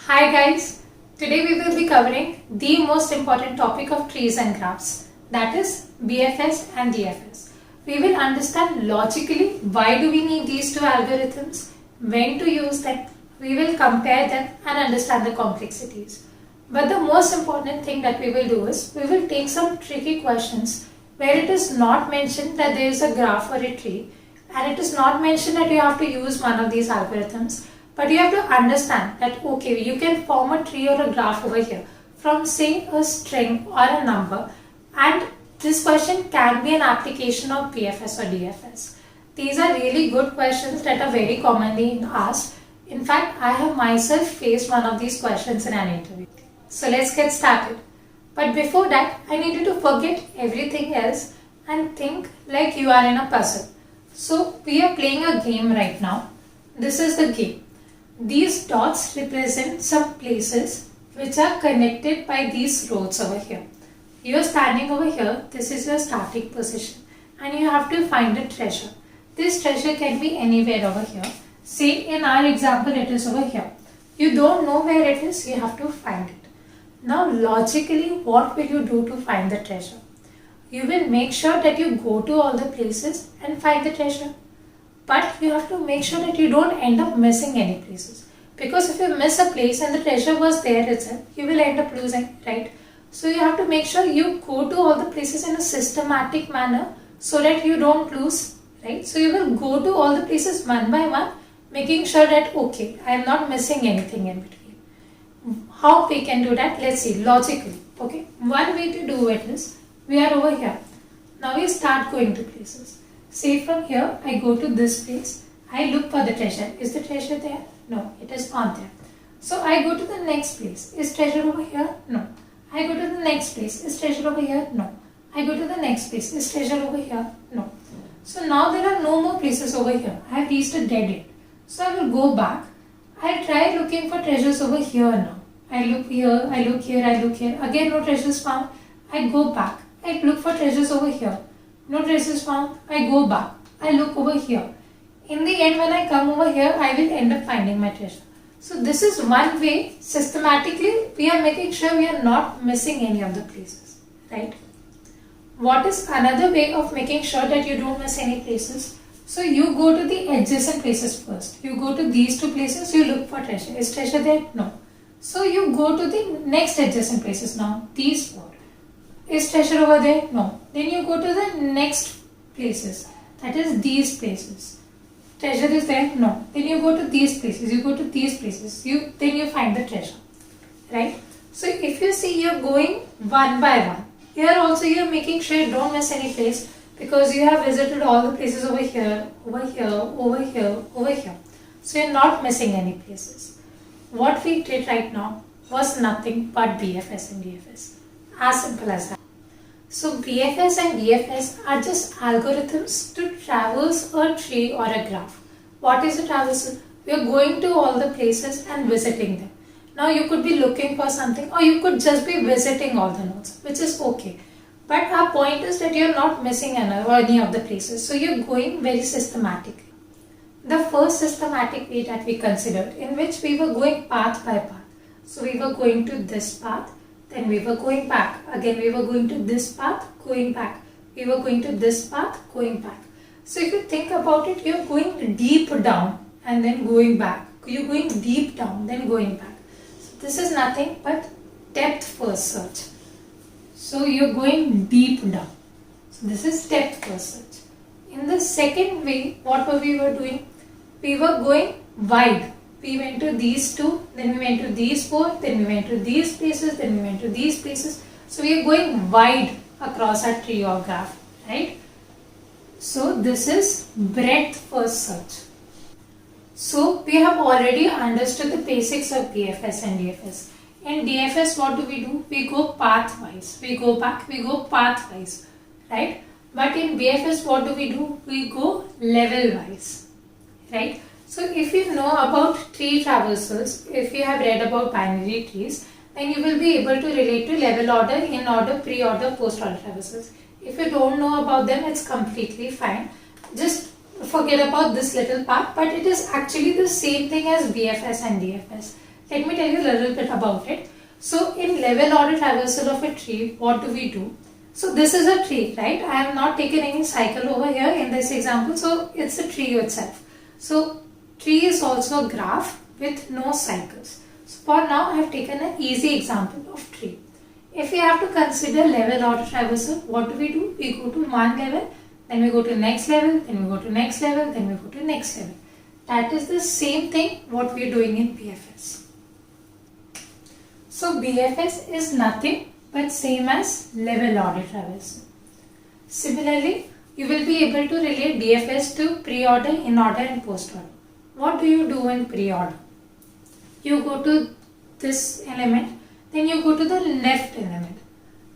Hi guys, today we will be covering the most important topic of trees and graphs, that is BFS and DFS. We will understand logically why do we need these two algorithms, when to use them, we will compare them and understand the complexities. But the most important thing that we will do is we will take some tricky questions where it is not mentioned that there is a graph or a tree, and it is not mentioned that you have to use one of these algorithms. But you have to understand that okay, you can form a tree or a graph over here from say a string or a number, and this question can be an application of BFS or DFS. These are really good questions that are very commonly asked. In fact, I have myself faced one of these questions in an interview. So let's get started. But before that, I need you to forget everything else and think like you are in a puzzle. So we are playing a game right now. This is the game. These dots represent some places which are connected by these roads over here. You are standing over here, this is your starting position, and you have to find a treasure. This treasure can be anywhere over here. Say in our example it is over here. You don't know where it is, you have to find it. Now logically, what will you do to find the treasure? You will make sure that you go to all the places and find the treasure. But you have to make sure that you don't end up missing any places. Because if you miss a place and the treasure was there itself, you will end up losing, right? So you have to make sure you go to all the places in a systematic manner so that you don't lose, right? So you will go to all the places one by one, making sure that okay, I am not missing anything in between. How we can do that? Let's see, logically. Okay, one way to do it is, we are over here. Now we start going to places. Say from here, I go to this place, I look for the treasure. Is the treasure there? No, it is not there. So I go to the next place. Is treasure over here? No. I go to the next place. Is treasure over here? No. I go to the next place. Is treasure over here? No. So now there are no more places over here. I have reached a dead end. So I will go back. I'll try looking for treasures over here now. I look here, I look here, I look here. Again no treasures found. I go back. I look for treasures over here. No traces found. I go back. I look over here. In the end, when I come over here, I will end up finding my treasure. So this is one way, systematically, we are making sure we are not missing any of the places, right? What is another way of making sure that you don't miss any places? So you go to the adjacent places first. You go to these two places, you look for treasure. Is treasure there? No. So you go to the next adjacent places now. These four. Is treasure over there? No. Then you go to the next places. That is these places. Treasure is there? No. Then you go to these places. You go to these places. Then you find the treasure. Right? So if you see, you're going one by one. Here also you're making sure you don't miss any place because you have visited all the places over here, over here, over here, over here. So you're not missing any places. What we did right now was nothing but BFS and DFS. As simple as that. So BFS and DFS are just algorithms to traverse a tree or a graph. What is a traversal? We are going to all the places and visiting them. Now you could be looking for something, or you could just be visiting all the nodes, which is okay. But our point is that you are not missing any of the places. So you are going very systematically. The first systematic way that we considered, in which we were going path by path. So we were going to this path. Then we were going back. Again we were going to this path, going back. We were going to this path, going back. So if you think about it, you're going deep down and then going back. You're going deep down, then going back. So this is nothing but depth first search. So you're going deep down. So this is depth first search. In the second way, what were we doing? We were going wide. We went to these two, then we went to these four, then we went to these places, then we went to these places. So we are going wide across our tree or graph, right? So this is breadth first search. So we have already understood the basics of BFS and DFS. In DFS, what do? We go pathwise. We go back, we go pathwise, right? But in BFS, what do? We go level wise, right? So if you know about tree traversals, if you have read about binary trees, then you will be able to relate to level order, in order, pre-order, post-order traversals. If you don't know about them, it's completely fine. Just forget about this little part, but it is actually the same thing as BFS and DFS. Let me tell you a little bit about it. So in level order traversal of a tree, what do we do? So this is a tree, right? I have not taken any cycle over here in this example. So it's a tree itself. So tree is also a graph with no cycles. So for now I have taken an easy example of tree. If we have to consider level order traversal, what do? We go to one level, then we go to next level, then we go to next level, then we go to next level. That is the same thing what we are doing in BFS. So BFS is nothing but same as level order traversal. Similarly, you will be able to relate DFS to pre-order, in-order and post-order. What do you do in pre-order? You go to this element, then you go to the left element.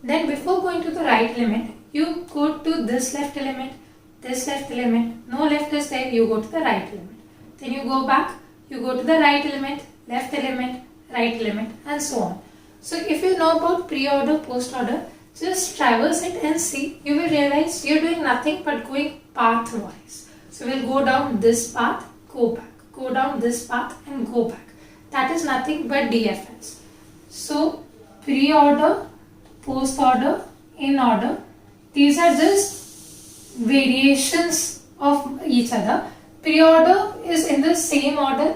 Then before going to the right element, you go to this left element, no left is there, you go to the right element. Then you go back, you go to the right element, left element, right element and so on. So if you know about pre-order, post-order, just traverse it and see. You will realize you are doing nothing but going path-wise. So we will go down this path, go back, go down this path and go back. That is nothing but DFS. So pre-order, post-order, in-order, these are just variations of each other. Pre-order is in the same order.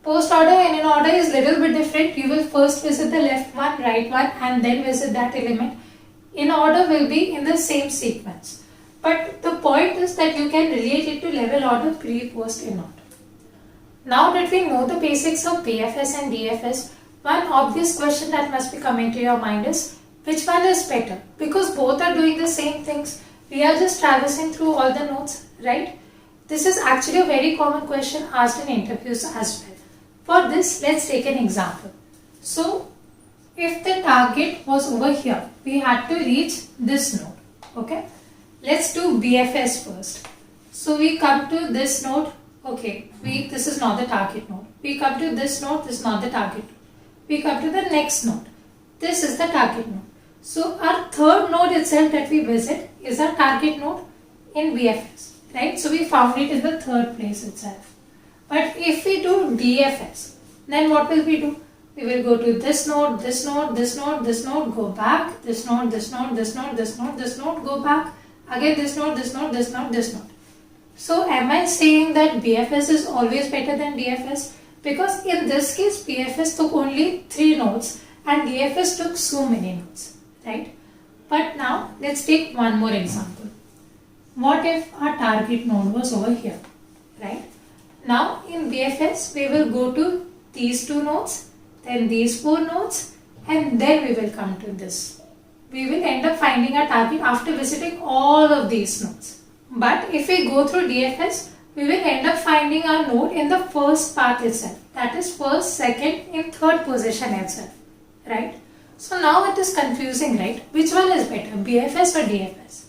Post-order and in-order is little bit different. You will first visit the left one, right one and then visit that element. In-order will be in the same sequence. But the point is that you can relate it to level order, pre, post, in-order. Now that we know the basics of BFS and DFS, one obvious question that must be coming to your mind is, which one is better? Because both are doing the same things. We are just traversing through all the nodes, right? This is actually a very common question asked in interviews as well. For this, let's take an example. So, if the target was over here, we had to reach this node, okay? Let's do BFS first. So, we come to this node, okay, this is not the target node. We come to this node, this is not the target node. We come to the next node. This is the target node. So, our third node itself that we visit is our target node in BFS, right? So, we found it in the third place itself. But if we do DFS, then what will we do? We will go to this node, this node, this node, this node, go back, this node, this node, this node, this node, this node, go back, again this node, this node, this node, this node. So am I saying that BFS is always better than DFS? Because in this case, BFS took only 3 nodes and DFS took so many nodes, right? But now let's take one more example. What if our target node was over here, right? Now in BFS, we will go to these 2 nodes, then these 4 nodes and then we will come to this. We will end up finding our target after visiting all of these nodes. But if we go through DFS, we will end up finding our node in the first path itself. That is first, second and third position itself, right? So now it is confusing, right? Which one is better, BFS or DFS?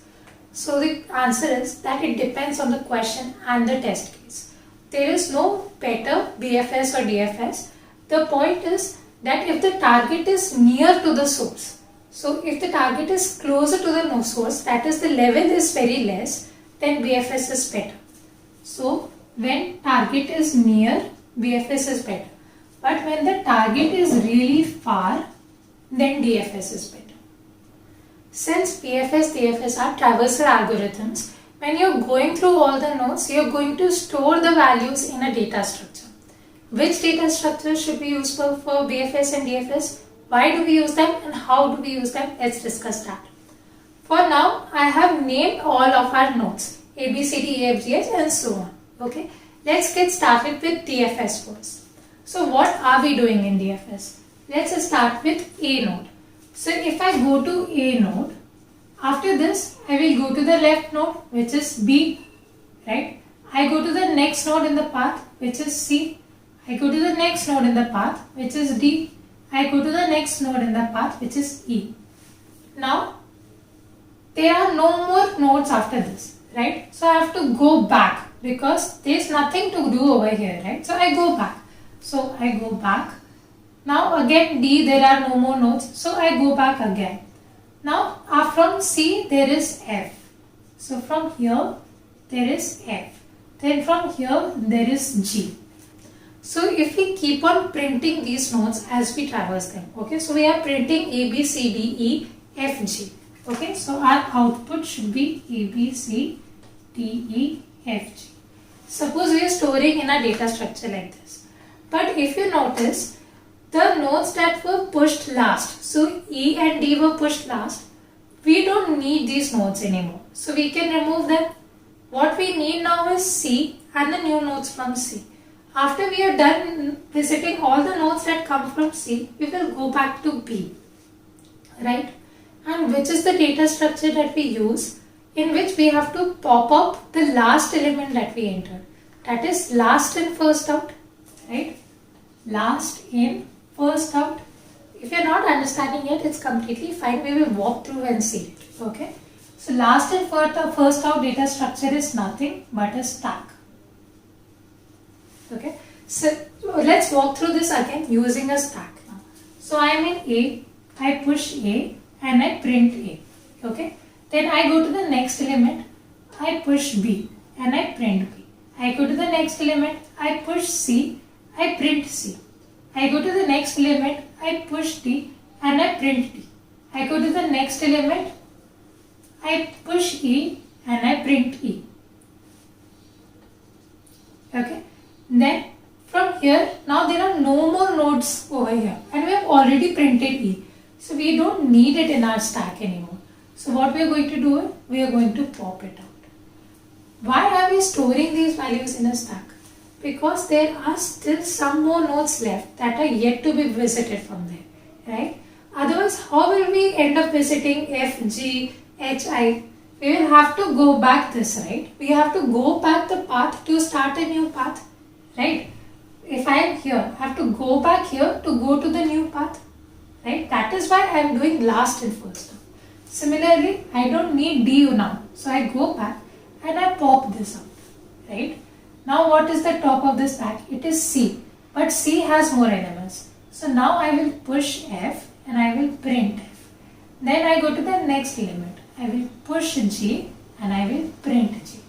So the answer is that it depends on the question and the test case. There is no better BFS or DFS. The point is that if the target is near to the source, so if the target is closer to the source, that is the level is very less, then BFS is better. So when target is near, BFS is better. But when the target is really far, then DFS is better. Since BFS, DFS are traversal algorithms, when you're going through all the nodes, you're going to store the values in a data structure. Which data structure should be useful for BFS and DFS? Why do we use them and how do we use them? Let's discuss that. For now, I have named all of our nodes, A, B, C, D, E, F, G, H and so on. Okay, let's get started with DFS first. So what are we doing in DFS? Let's start with A node. So if I go to A node, after this I will go to the left node which is B, right? I go to the next node in the path which is C. I go to the next node in the path which is D. I go to the next node in the path which is E. Now there are no more nodes after this, right? So I have to go back because there is nothing to do over here, right? So I go back. So I go back. Now again D, there are no more nodes. So I go back again. Now from C there is F. So from here there is F. Then from here there is G. So if we keep on printing these nodes as we traverse them, okay, so we are printing A, B, C, D, E, F, G. Okay, so our output should be A, B, C, D, E, F, G. Suppose we are storing in a data structure like this. But if you notice, the nodes that were pushed last, so E and D were pushed last, we don't need these nodes anymore. So we can remove them. What we need now is C and the new nodes from C. After we are done visiting all the nodes that come from C, we will go back to B, right? And which is the data structure that we use, in which we have to pop up the last element that we entered. That is last in, first out, right? Last in, first out. If you are not understanding yet, it's completely fine. We will walk through and see it, okay? So last in, first out data structure is nothing but a stack. Okay, so let's walk through this again using a stack now. So I am in A, I push A and I print A. Okay, then I go to the next element, I push B and I print B. I go to the next element, I push C, I print C. I go to the next element, I push D and I print D. I go to the next element, I push E and I print E. Okay. Then from here, now there are no more nodes over here and we have already printed E. So we don't need it in our stack anymore. So what we are going to do is, we are going to pop it out. Why are we storing these values in a stack? Because there are still some more nodes left that are yet to be visited from there, right? Otherwise, how will we end up visiting F, G, H, I? We will have to go back this, right? We have to go back the path to start a new path. Right? If I am here, I have to go back here to go to the new path. Right? That is why I am doing last and first. Similarly, I don't need D now. So I go back and I pop this out. Right? Now what is the top of the stack? It is C. But C has more elements. So now I will push F and I will print F. Then I go to the next element. I will push G and I will print G.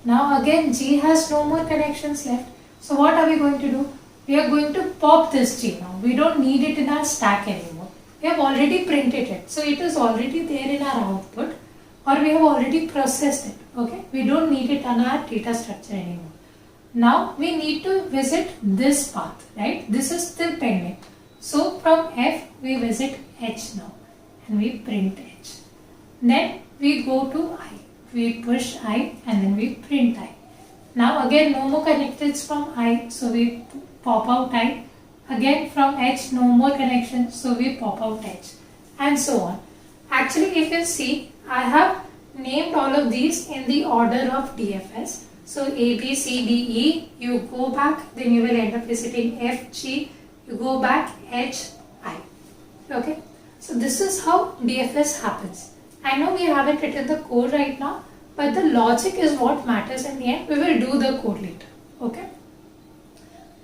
Now again G has no more connections left. So what are we going to do? We are going to pop this G now. We don't need it in our stack anymore. We have already printed it. So it is already there in our output, or we have already processed it. Okay. We don't need it on our data structure anymore. Now we need to visit this path, right? This is still pending. So from F we visit H now and we print H. Then we go to I. We push I and then we print I. Now again no more connections from I, so we pop out I. Again from H no more connections, so we pop out H, and so on. Actually if you see, I have named all of these in the order of DFS. So A, B, C, D, E, you go back, then you will end up visiting F, G, you go back H, I. Okay, so this is how DFS happens. I know we haven't written the code right now, but the logic is what matters in the end. We will do the code later. Okay.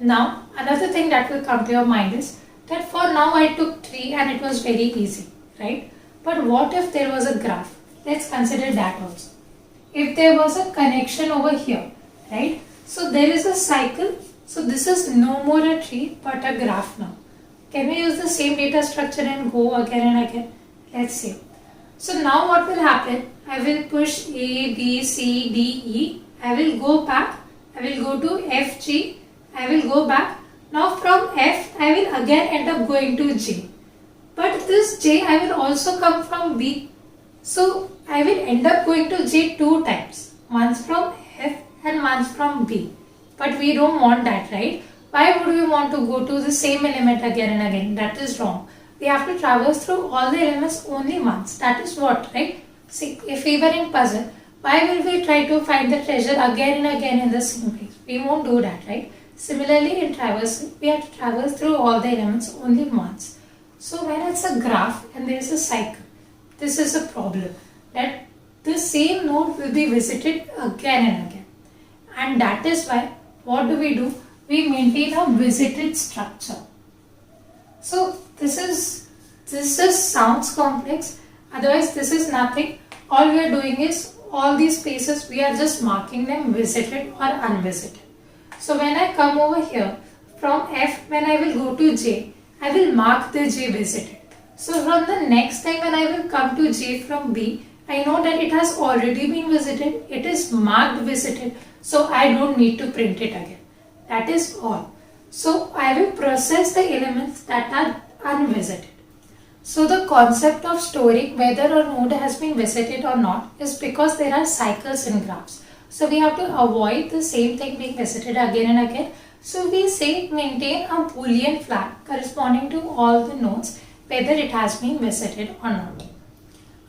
Now, another thing that will come to your mind is that for now I took tree and it was very easy, right? But what if there was a graph? Let's consider that also. If there was a connection over here, right? So there is a cycle. So this is no more a tree but a graph now. Can we use the same data structure and go again and again? Let's see. So now what will happen? I will push A, B, C, D, E. I will go back. I will go to F, G. I will go back. Now from F, I will again end up going to J. But this J, I will also come from B. So I will end up going to J two times. Once from F and once from B. But we don't want that, right? Why would we want to go to the same element again and again? That is wrong. We have to traverse through all the elements only once. That is what, right? See, if we were in puzzle, why will we try to find the treasure again and again in the same place? We won't do that, right? Similarly, in traversing, we have to traverse through all the elements only once. So when it's a graph and there is a cycle, this is a problem, that the same node will be visited again and again. And that is why, what do? We maintain a visited structure. So this sounds complex, otherwise this is nothing. All we are doing is, all these spaces we are just marking them visited or unvisited. So when I come over here, from F, when I will go to J, I will mark the J visited. So from the next time when I will come to J from B, I know that it has already been visited, it is marked visited, so I don't need to print it again. That is all. So I will process the elements that are unvisited. So the concept of storing whether a node has been visited or not is because there are cycles in graphs. So we have to avoid the same thing being visited again and again. So we say maintain a Boolean flag corresponding to all the nodes whether it has been visited or not.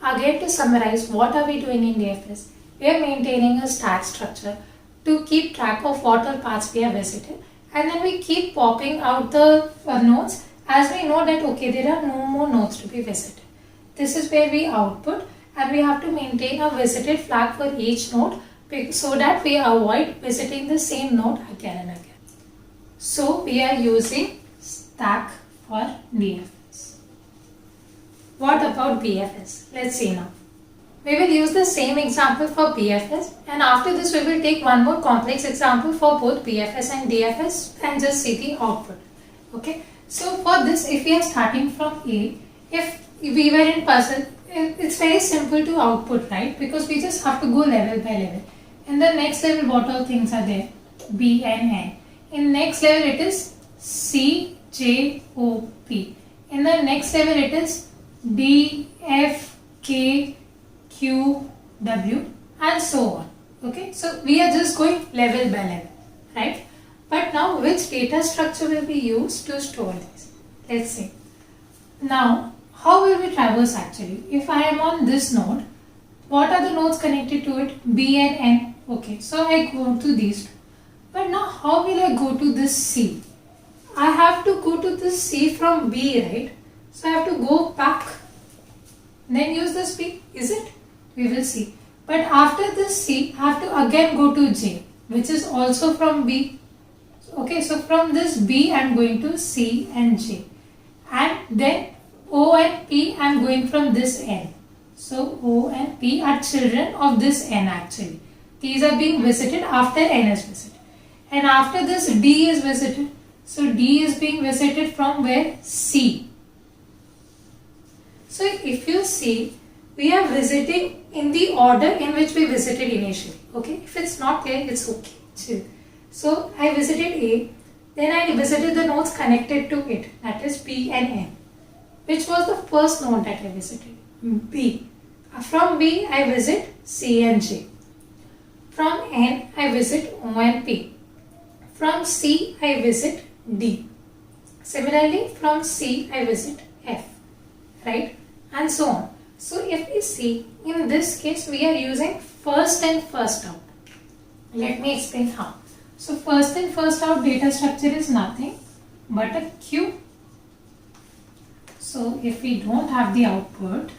Again, to summarize, what are we doing in DFS? We are maintaining a stack structure to keep track of what all paths we have visited, and then we keep popping out the nodes as we know that okay, there are no more nodes to be visited. This is where we output, and we have to maintain a visited flag for each node so that we avoid visiting the same node again and again. So we are using stack for DFS. What about BFS? Let's see now. We will use the same example for BFS, and after this we will take one more complex example for both BFS and DFS and just see the output. Okay. So for this, if we are starting from A, if we were in puzzle, it's very simple to output, right? Because we just have to go level by level. In the next level, what all things are there? B and N. In next level, it is C, J, O, P. In the next level, it is D, F, K, Q, W, and so on. Okay, so we are just going level by level, right? But now, which data structure will be used to store this? Let's see. Now, how will we traverse actually? If I am on this node, what are the nodes connected to it? B and N. Okay, so I go to these two. But now, how will I go to this C? I have to go to this C from B, right? So I have to go back, then use this B, is it? We will see. But after this C, I have to again go to J, which is also from B. Okay, so from this B, I am going to C and J. And then O and P, I am going from this N. So O and P are children of this N actually. These are being visited after N is visited. And after this D is visited. So D is being visited from where? C. So if you see, we are visiting in the order in which we visited initially. Okay, if it's not clear, it's okay. Chill. So I visited A, then I visited the nodes connected to it, that is B and N. Which was the first node that I visited? B. From B, I visit C and J. From N, I visit O and P. From C, I visit D. Similarly, from C, I visit F. Right? And so on. So if we see, in this case we are using first in first out. Let me explain how. So first in first out data structure is nothing but a queue. So if we don't have the output,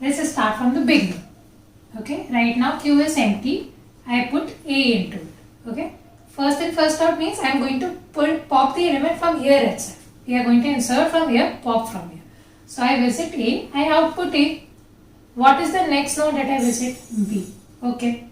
let's start from the beginning. Okay, right now queue is empty. I put A into it. Okay, first in first out means I am going to pop the element from here itself. We are going to insert from here, pop from here. So I visit A, I output A. What is the next node that I visit? B. Okay.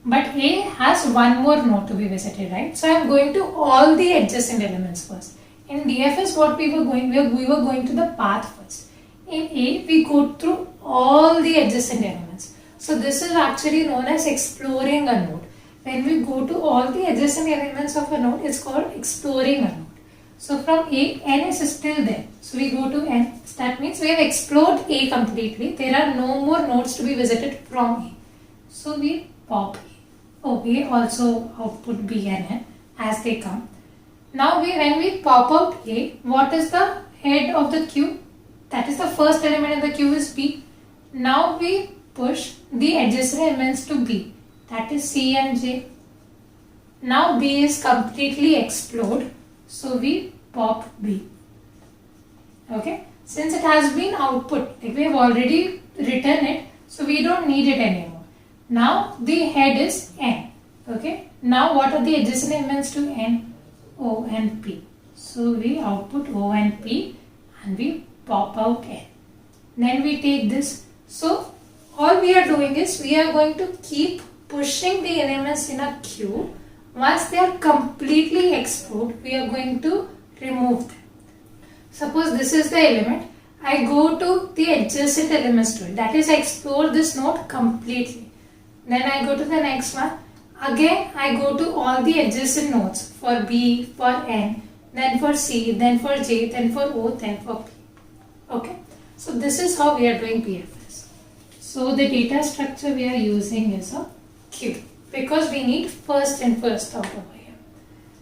But A has one more node to be visited, right? So I am going to all the adjacent elements first. In DFS, what we were going, we were going to the path first. In A, we go through all the adjacent elements. So this is actually known as exploring a node. When we go to all the adjacent elements of a node, it's called exploring a node. So from A, N is still there. So we go to N. That means we have explored A completely. There are no more nodes to be visited from A. So we pop A. Oh, A also output B and N as they come. Now when we pop out A, what is the head of the queue? That is the first element in the queue is B. Now we push the adjacent elements to B. That is C and J. Now B is completely explored. So we pop B. Okay. Since it has been output, like we have already written it, so we don't need it anymore. Now the head is N. Okay. Now what are the adjacent elements to N? O and P. So we output O and P and we pop out N. Then we take this. So all we are doing is we are going to keep pushing the elements in a queue Once they are completely explored, we are going to remove them. Suppose this is the element. I go to the adjacent elements to it. That is, I explore this node completely. Then I go to the next one. Again, I go to all the adjacent nodes for B, for N, then for C, then for J, then for O, then for P. Okay. So this is how we are doing BFS. So the data structure we are using is a queue because we need first in first out over here.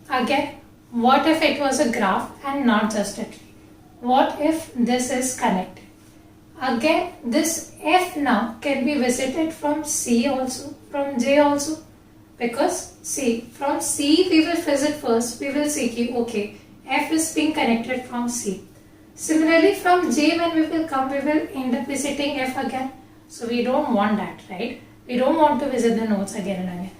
Again, what if it was a graph and not just a tree? What if this is connected? Again, this F now can be visited from C also, from J also. Because see, from C we will visit first, we will see, okay, F is being connected from C. Similarly, from J when we will come, we will end up visiting F again. So we don't want that, right? We don't want to visit the nodes again and again.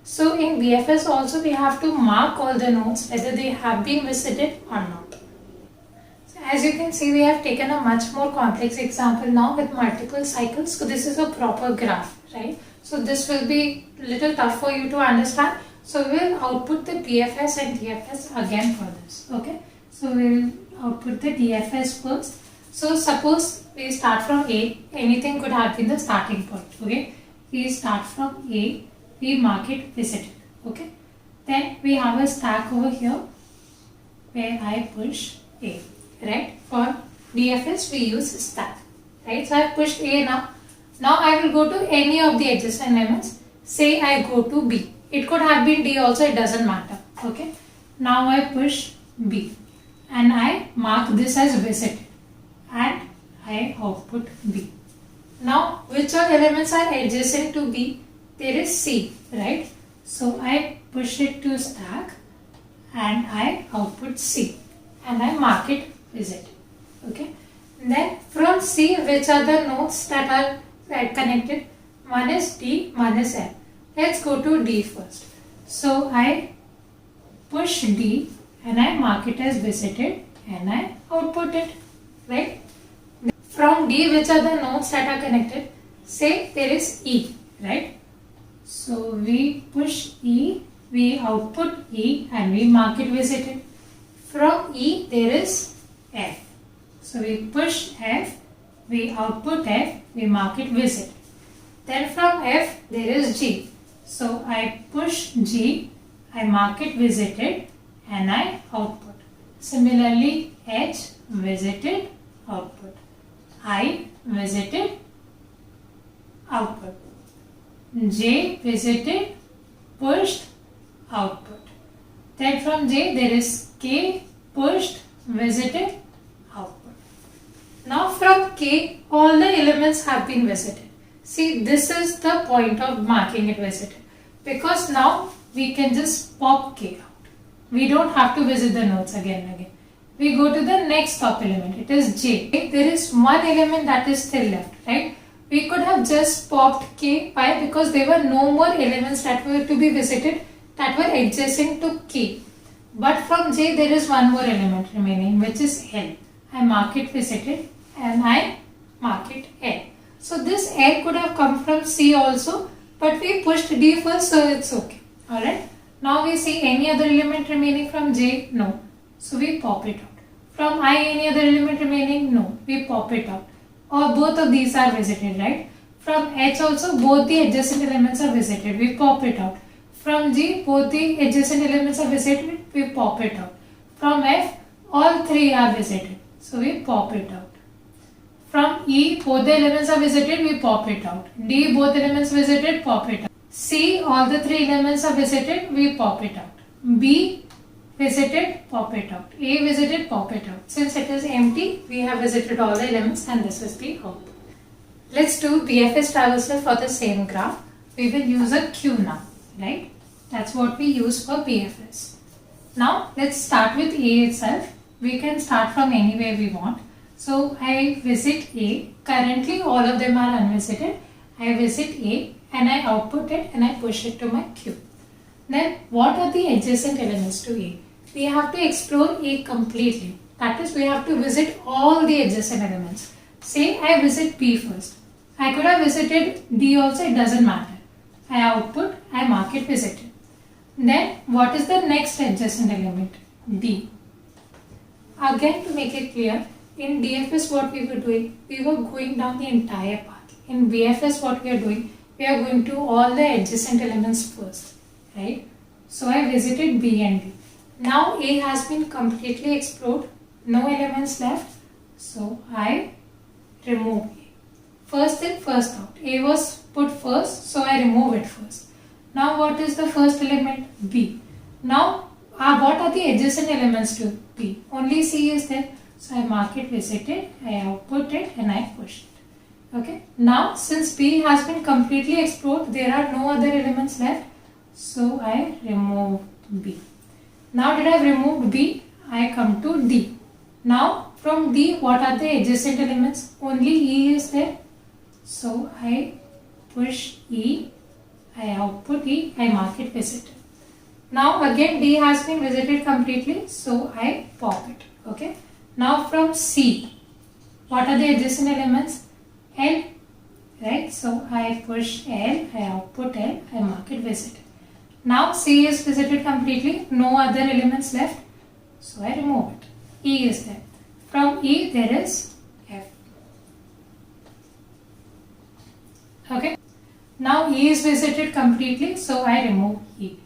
So in BFS also we have to mark all the nodes whether they have been visited or not. So as you can see, we have taken a much more complex example now with multiple cycles. So this is a proper graph, right? So this will be little tough for you to understand. So we will output the BFS and DFS again for this. Okay. So we will output the DFS first. So suppose we start from A. Anything could have been the starting point. Okay. We start from A. We mark it visited. Okay. Then we have a stack over here where I push A. Right. For DFS we use stack. Right. So I have pushed A now. Now I will go to any of the adjacent elements. Say I go to B. It could have been D also, it doesn't matter. Okay. Now I push B and I mark this as visited and I output B. Now which all elements are adjacent to B? There is C, right? So I push it to stack and I output C and I mark it visited. Okay. Then from C, which are the nodes that are connected? One is D, one is N. Let's go to D first. So I push D and I mark it as visited and I output it, right? From D, which are the nodes that are connected? Say there is E, right? So we push E, we output E and we mark it visited. From E there is F. So we push F, we output F, we mark it visited. Then from F there is G. So I push G, I mark it visited and I output. Similarly H visited, output. I visited, output. J visited, pushed, output. Then from J there is K, pushed, visited, output. Now from K all the elements have been visited. See, this is the point of marking it visited because now we can just pop K out. We don't have to visit the nodes again and again. We go to the next top element, it is J. There is one element that is still left, right? We could have just popped K. Why? Because there were no more elements that were to be visited that were adjacent to K. But from J there is one more element remaining, which is L. I mark it visited and I mark it L. So this L could have come from C also, but we pushed D first, so it's okay. Alright. Now we see any other element remaining from J? No. So we pop it out. From I, any other element remaining? No. We pop it out. Or both of these are visited, right? From H also both the adjacent elements are visited. We pop it out. From G both the adjacent elements are visited. We pop it out. From F all three are visited. So we pop it out. From E both the elements are visited. We pop it out. D both elements visited. Pop it out. C all the three elements are visited. We pop it out. B visited, pop it out. A visited, pop it out. Since it is empty, we have visited all the elements and this is the output. Let's do BFS traversal for the same graph. We will use a queue now, right? That's what we use for BFS. Now let's start with A itself. We can start from anywhere we want. So I visit A. Currently all of them are unvisited. I visit A and I output it and I push it to my queue. Then what are the adjacent elements to A? We have to explore A completely. That is, we have to visit all the adjacent elements. Say I visit B first. I could have visited D also, it doesn't matter. I output, I mark it visited. Then what is the next adjacent element? D. Again, to make it clear, in DFS what we were doing, we were going down the entire path. In BFS what we are doing, we are going to all the adjacent elements first, right? So I visited B and D. Now A has been completely explored, no elements left, so I remove A. First in, first out. A was put first, so I remove it first. Now what is the first element? B. Now what are the adjacent elements to B? Only C is there, so I mark it visited, I output it and I push it. Okay. Now since B has been completely explored, there are no other elements left, so I remove B. Now that I have removed B, I come to D. Now from D, what are the adjacent elements? Only E is there, so I push E, I output E, I mark it visited. Now again D has been visited completely, so I pop it. Okay. Now from C, what are the adjacent elements? L, right? So I push L, I output L, I mark it visited. Now C is visited completely, no other elements left, so I remove it. E is there. From E there is F. Okay. Now E is visited completely, so I remove E.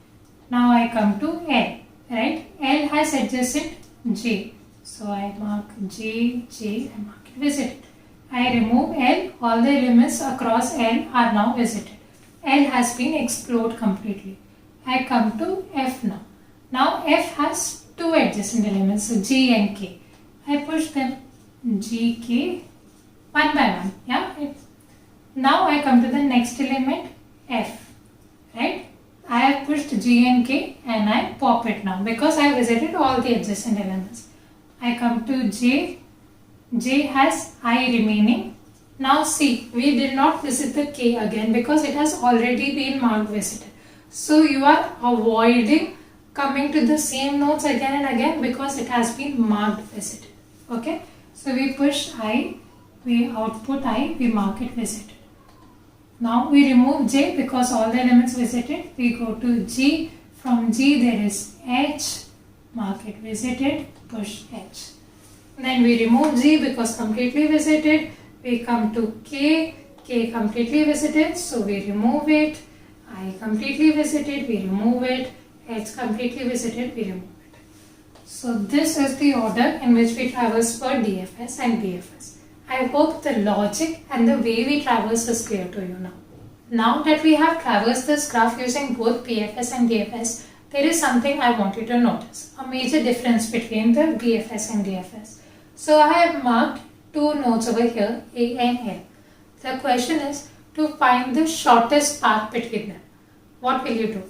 Now I come to L, right? L has adjacent J, so I mark J, I mark it visited. I remove L, all the elements across L are now visited. L has been explored completely. I come to F now. Now F has two adjacent elements, G and K. I push them, G, K, one by one. Yeah. Now I come to the next element, F, right? I have pushed G and K and I pop it now because I have visited all the adjacent elements. I come to J, J has I remaining. Now see, we did not visit the K again because it has already been marked visited. So you are avoiding coming to the same nodes again and again because it has been marked visited. Okay, so we push I, we output I, we mark it visited. Now we remove J because all the elements visited. We go to G. From G there is H, mark it visited, push H. Then we remove G because completely visited. We come to K, K completely visited, so we remove it. I completely visited, we remove it. H completely visited, we remove it. So this is the order in which we traverse for DFS and BFS. I hope the logic and the way we traverse is clear to you now. Now that we have traversed this graph using both BFS and DFS, there is something I want you to notice. A major difference between the BFS and DFS. So I have marked two nodes over here, A and L. The question is to find the shortest path between them. What will you do?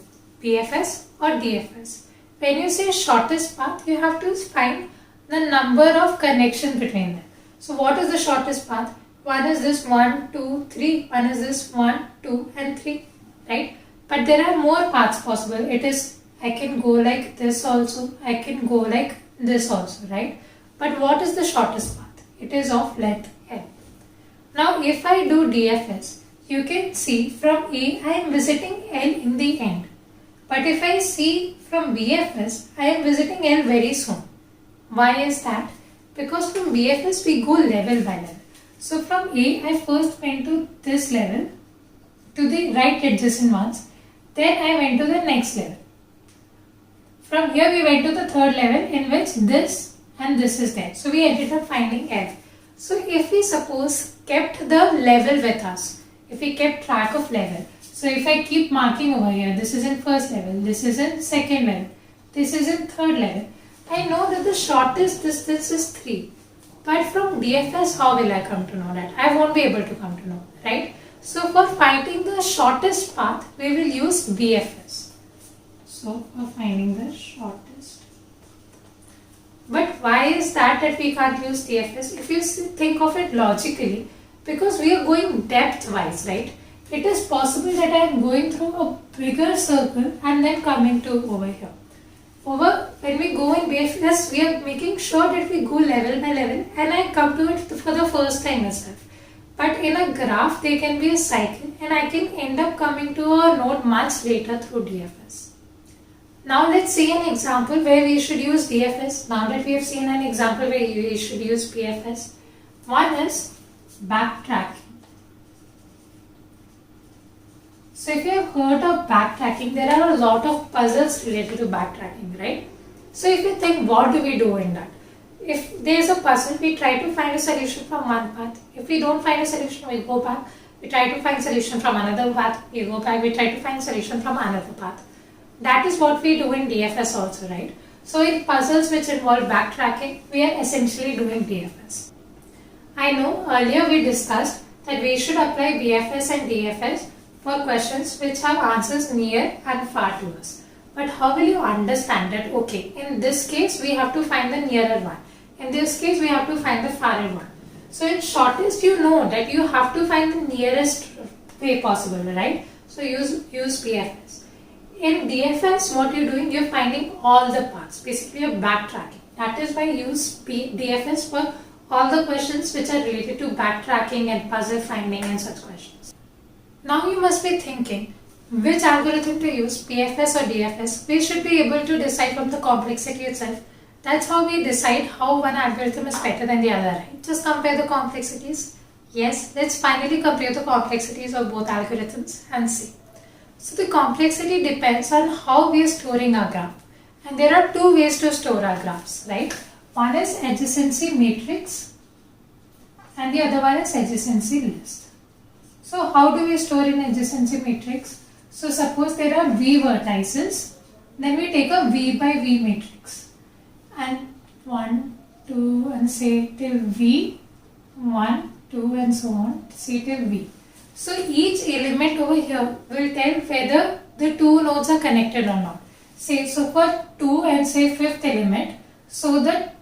BFS or DFS? When you say shortest path, you have to find the number of connections between them. So what is the shortest path? One is this 1, 2, 3. One is this 1, 2 and 3. Right? But there are more paths possible. It is, I can go like this also. I can go like this also. Right? But what is the shortest path? It is of length L. Now if I do DFS, you can see from A I am visiting L in the end. But if I see from BFS, I am visiting L very soon. Why is that? Because from BFS we go level by level. So from A I first went to this level, to the right adjacent ones. Then I went to the next level. From here we went to the third level in which this and this is there. So we ended up finding F. So if we suppose kept the level with us, if we kept track of level, so if I keep marking over here, this is in first level, this is in second level, this is in third level, I know that the shortest distance is 3. But from DFS, how will I come to know that? I won't be able to come to know, right? So for finding the shortest path, we will use BFS. So for finding the shortest. But why is that we can't use DFS? If you think of it logically, because we are going depth wise, right? It is possible that I am going through a bigger circle and then coming to over here. When we go in BFS, we are making sure that we go level by level and I come to it for the first time itself. But in a graph, there can be a cycle and I can end up coming to a node much later through DFS. Now let's see an example where we should use DFS. Now that we have seen an example where we should use BFS, one is backtracking. So if you have heard of backtracking, there are a lot of puzzles related to backtracking, right? So if you think, what do we do in that? If there is a puzzle, we try to find a solution from one path. If we don't find a solution, we go back. We try to find solution from another path. We go back. We try to find solution from another path. That is what we do in DFS also, right? So in puzzles which involve backtracking, we are essentially doing DFS. I know earlier we discussed that we should apply BFS and DFS for questions which have answers near and far to us. But how will you understand that, okay, in this case we have to find the nearer one. In this case we have to find the farther one. So in shortest, you know that you have to find the nearest way possible, right? So use BFS. In DFS, what you're doing, you're finding all the paths. Basically, you're backtracking. That is why you use DFS for all the questions which are related to backtracking and puzzle finding and such questions. Now you must be thinking, which algorithm to use, BFS or DFS? We should be able to decide from the complexity itself. That's how we decide how one algorithm is better than the other, right? Just compare the complexities. Yes, let's finally compare the complexities of both algorithms and see. So the complexity depends on how we are storing our graph. And there are two ways to store our graphs, right? One is adjacency matrix and the other one is adjacency list. So how do we store in adjacency matrix? So suppose there are V vertices, then we take a V by V matrix. And 1, 2 and say till V, 1, 2 and so on, say till V. So each element over here will tell whether the two nodes are connected or not. Say, so for 2 and say 5th element, so the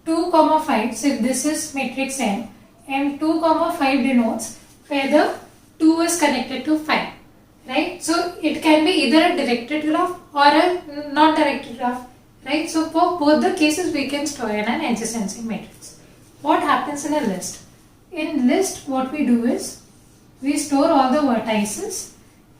2, 5, so this is matrix M, and 2, 5 denotes whether 2 is connected to 5, right? So it can be either a directed graph or a non-directed graph, right? So for both the cases, we can store in an adjacency matrix. What happens in a list? In list, what we do is, we store all the vertices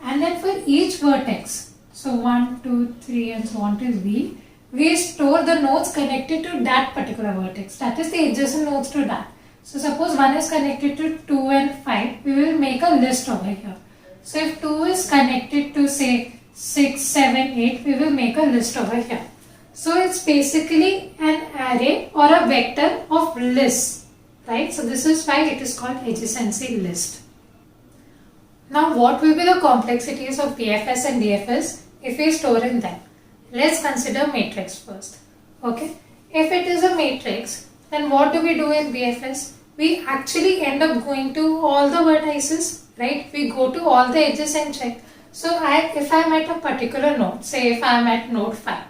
and then for each vertex, so 1, 2, 3 and so on till V, we store the nodes connected to that particular vertex, that is the adjacent nodes to that. So suppose 1 is connected to 2 and 5, we will make a list over here. So if 2 is connected to say 6, 7, 8, we will make a list over here. So it's basically an array or a vector of lists, right? So this is why it is called adjacency list. Now what will be the complexities of BFS and DFS if we store in them? Let's consider matrix first. Okay, if it is a matrix, then what do we do in BFS? We actually end up going to all the vertices, right? We go to all the edges and check. So if I am at a particular node, say if I am at node 5,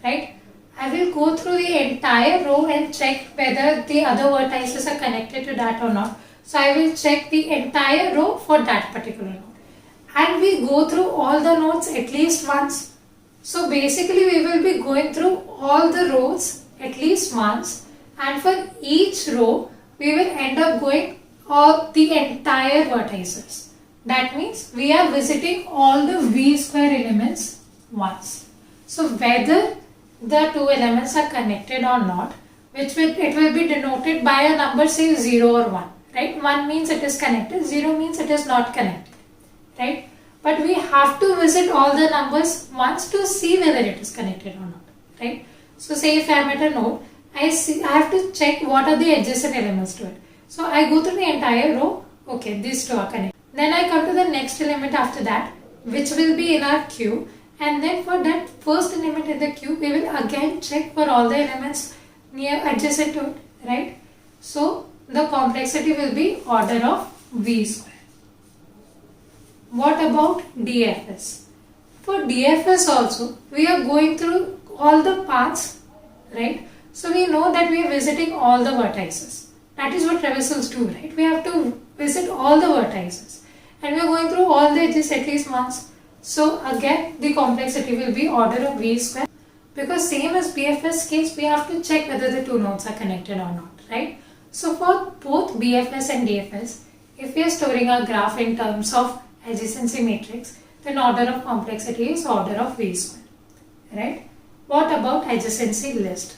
right? I will go through the entire row and check whether the other vertices are connected to that or not. So I will check the entire row for that particular node. And we go through all the nodes at least once. So basically we will be going through all the rows at least once, and for each row we will end up going all the entire vertices. That means we are visiting all the V square elements once. So whether the two elements are connected or not, it will be denoted by a number, say 0 or 1. Right? 1 means it is connected, 0 means it is not connected, right? But we have to visit all the numbers once to see whether it is connected or not, right? So say if I am at a node, I have to check what are the adjacent elements to it. So I go through the entire row, okay, these two are connected. Then I come to the next element after that, which will be in our queue, and then for that first element in the queue, we will again check for all the elements near adjacent to it, right? So the complexity will be order of V square. What about DFS? For DFS also, we are going through all the paths, right? So we know that we are visiting all the vertices. That is what traversals do, right? We have to visit all the vertices. And we are going through all the edges at least once. So again, the complexity will be order of V square. Because same as BFS case, we have to check whether the two nodes are connected or not, right? So for both BFS and DFS, if we are storing our graph in terms of adjacency matrix, then order of complexity is order of V square, right? What about adjacency list?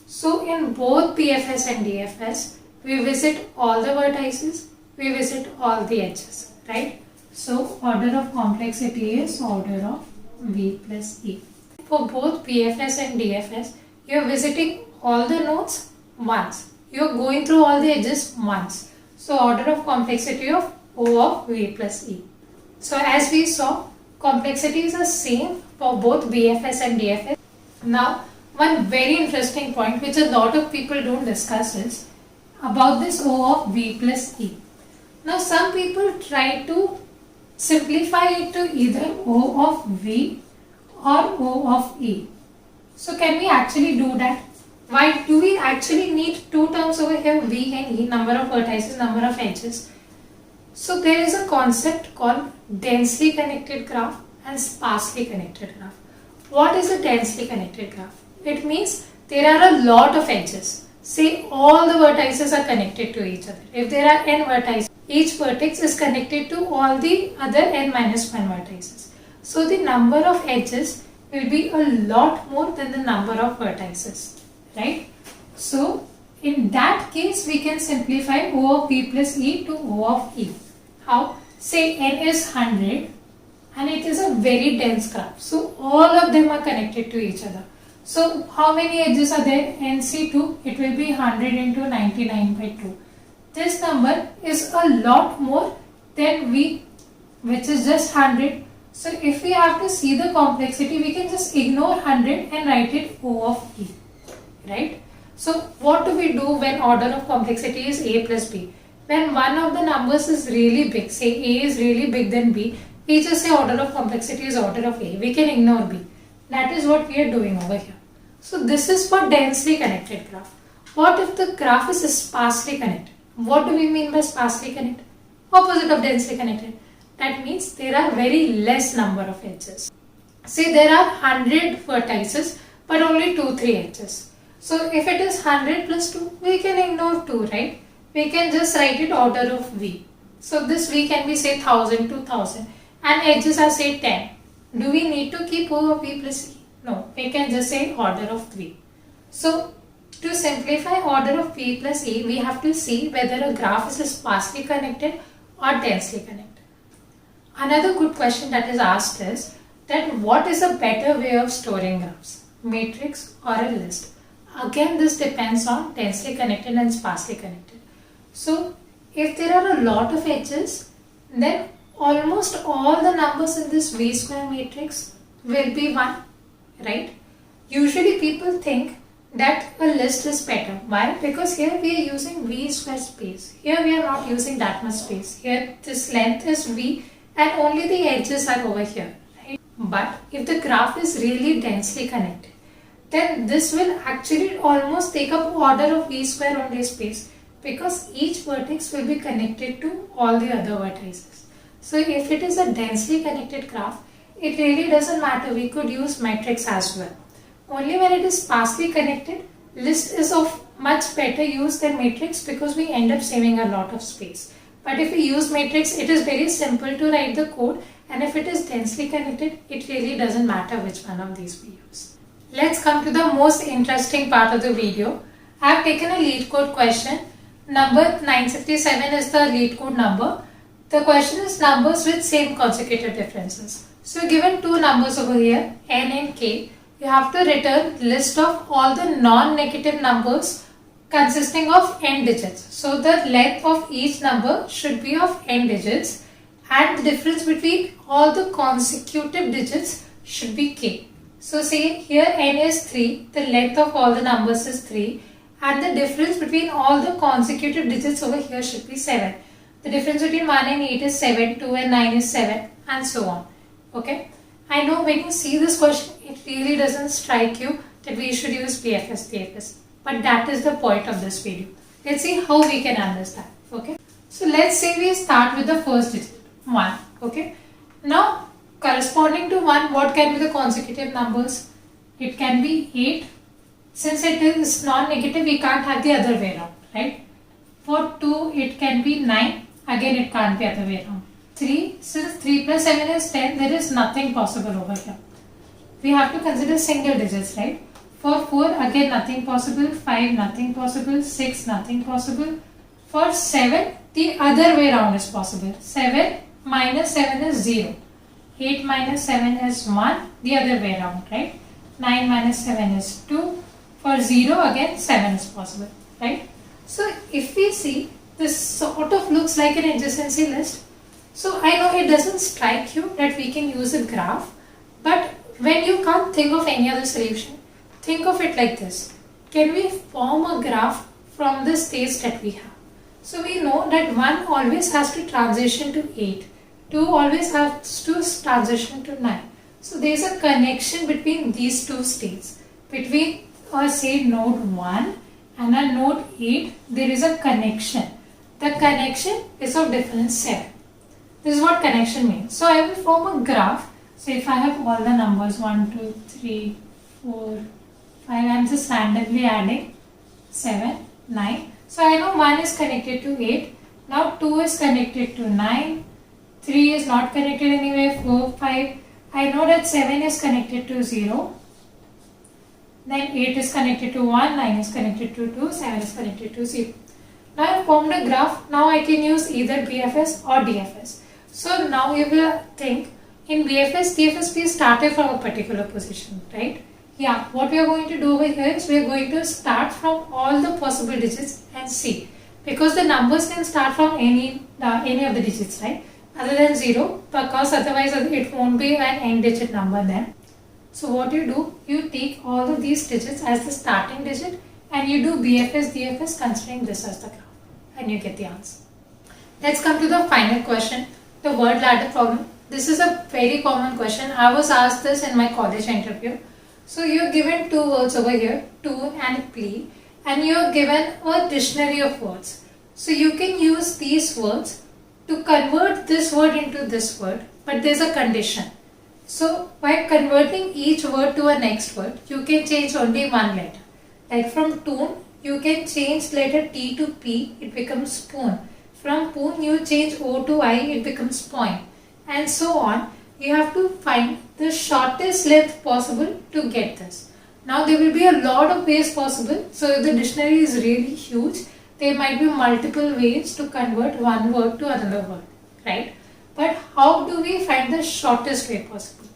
So in both BFS and DFS, we visit all the vertices, we visit all the edges, right? So order of complexity is order of V plus E. For both BFS and DFS, you are visiting all the nodes once. You are going through all the edges once. So order of complexity of O of V plus E. So as we saw, complexities are same for both BFS and DFS. Now, one very interesting point which a lot of people don't discuss is about this O of V plus E. Now, some people try to simplify it to either O of V or O of E. So, can we actually do that? Why do we actually need two terms over here, V and E, number of vertices, number of edges? So, there is a concept called densely connected graph and sparsely connected graph. What is a densely connected graph? It means there are a lot of edges. Say all the vertices are connected to each other. If there are n vertices, each vertex is connected to all the other n minus 1 vertices. So the number of edges will be a lot more than the number of vertices, right? So in that case, we can simplify O of V plus E to O of E. How? Say n is 100 and it is a very dense graph. So all of them are connected to each other. So how many edges are there? NC2, it will be 100 into 99 by 2. This number is a lot more than V, which is just 100. So if we have to see the complexity, we can just ignore 100 and write it O of E, right? So what do we do when order of complexity is A plus B? When one of the numbers is really big, say A is really big than B, we just say order of complexity is order of A. We can ignore B. That is what we are doing over here. So this is for densely connected graph. What if the graph is sparsely connected? What do we mean by sparsely connected? Opposite of densely connected. That means there are very less number of edges. Say there are 100 vertices but only 2-3 edges. So if it is 100 plus 2, we can ignore 2, right? We can just write it order of V. So this V can be say 1000, 2000 and edges are say 10. Do we need to keep O of V plus E? No, we can just say order of V. So to simplify order of V plus E, we have to see whether a graph is sparsely connected or densely connected. Another good question that is asked is that what is a better way of storing graphs, matrix or a list? Again, this depends on densely connected and sparsely connected. So if there are a lot of edges, then almost all the numbers in this V square matrix will be 1, right? Usually people think that a list is better. Why? Because here we are using V square space. Here we are not using that much space. Here this length is V and only the edges are over here, right? But if the graph is really densely connected, then this will actually almost take up order of V square only space because each vertex will be connected to all the other vertices. So if it is a densely connected graph, it really doesn't matter. We could use matrix as well. Only when it is sparsely connected, list is of much better use than matrix because we end up saving a lot of space. But if we use matrix, it is very simple to write the code, and if it is densely connected, it really doesn't matter which one of these we use. Let's come to the most interesting part of the video. I have taken a lead code question. Number 967 is the lead code number. The question is numbers with same consecutive differences. So given two numbers over here, n and k, you have to return list of all the non-negative numbers consisting of n digits. So the length of each number should be of n digits and the difference between all the consecutive digits should be k. So say here n is 3, the length of all the numbers is 3 and the difference between all the consecutive digits over here should be 7. The difference between 1 and 8 is 7, 2 and 9 is 7 and so on. Okay. I know when you see this question, it really doesn't strike you that we should use BFS, DFS. But that is the point of this video. Let's see how we can understand. Okay. So let's say we start with the first digit, 1. Okay. Now, corresponding to 1, what can be the consecutive numbers? It can be 8. Since it is non-negative, we can't have the other way around, right? For 2, it can be 9. Again, it can't be other way around. 3, since 3 plus 7 is 10, there is nothing possible over here. we have to consider single digits, right? For 4, again nothing possible. 5, nothing possible. 6, nothing possible. For 7, the other way around is possible. 7 minus 7 is 0. 8 minus 7 is 1, the other way around, right? 9 minus 7 is 2. For 0, again 7 is possible, right? So if we see, this sort of looks like an adjacency list. So I know it doesn't strike you that we can use a graph, but when you can't think of any other solution, think of it like this. Can we form a graph from the states that we have? So we know that 1 always has to transition to 8. 2 always has to transition to 9. So there is a connection between these two states. Between say node 1 and a node 8, there is a connection. The connection is of difference 7. This is what connection means. So I will form a graph. So if I have all the numbers 1, 2, 3, 4, 5, I am just randomly adding 7, 9. So I know 1 is connected to 8. Now 2 is connected to 9. 3 is not connected anyway. 4, 5. I know that 7 is connected to 0. Then 8 is connected to 1. 9 is connected to 2. 7 is connected to 0. Now I have formed a graph. Now I can use either BFS or DFS. So now you will think, in BFS, DFS we started from a particular position, right? Yeah, what we are going to do over here is we are going to start from all the possible digits and see. Because the numbers can start from any of the digits, right? Other than 0, because otherwise it won't be an n digit number then. So what you do, you take all of these digits as the starting digit and you do BFS, DFS considering this as the graph and you get the answer. Let's come to the final question, the word ladder problem. This is a very common question. I was asked this in my college interview. So you're given two words over here, tune and plea, and you're given a dictionary of words. So you can use these words to convert this word into this word, but there's a condition. So by converting each word to a next word, you can change only one letter. Like from tune, you can change letter T to P, it becomes spoon. From poon, you change O to I, it becomes point. And so on. You have to find the shortest length possible to get this. Now there will be a lot of ways possible. So if the dictionary is really huge, there might be multiple ways to convert one word to another word, right? But how do we find the shortest way possible?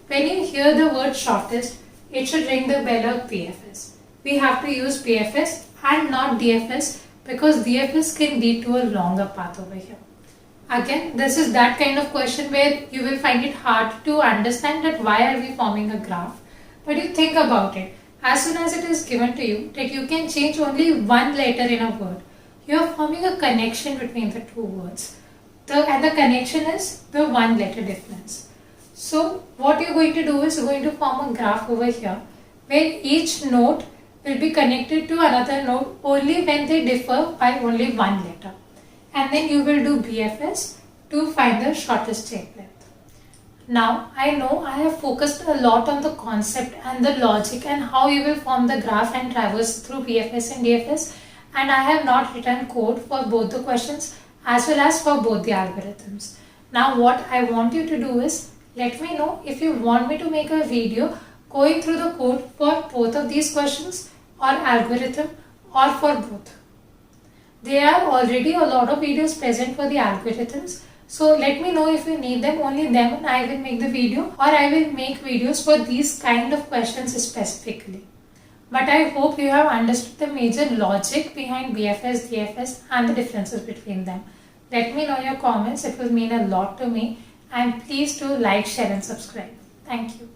When you hear the word shortest, it should ring the bell of BFS. We have to use BFS and not DFS because DFS can lead to a longer path over here. Again, this is that kind of question where you will find it hard to understand that why are we forming a graph. But you think about it. As soon as it is given to you that you can change only one letter in a word, you are forming a connection between the two words. And the connection is the one letter difference. So what you're going to do is you're going to form a graph over here where each node will be connected to another node only when they differ by only one letter. And then you will do BFS to find the shortest chain length. Now I know I have focused a lot on the concept and the logic and how you will form the graph and traverse through BFS and DFS, and I have not written code for both the questions as well as for both the algorithms. Now what I want you to do is let me know if you want me to make a video going through the code for both of these questions or algorithm or for both. There are already a lot of videos present for the algorithms. So let me know if you need them, only then I will make the video, or I will make videos for these kind of questions specifically. But I hope you have understood the major logic behind BFS, DFS and the differences between them. Let me know your comments, it will mean a lot to me, and please do like, share and subscribe. Thank you.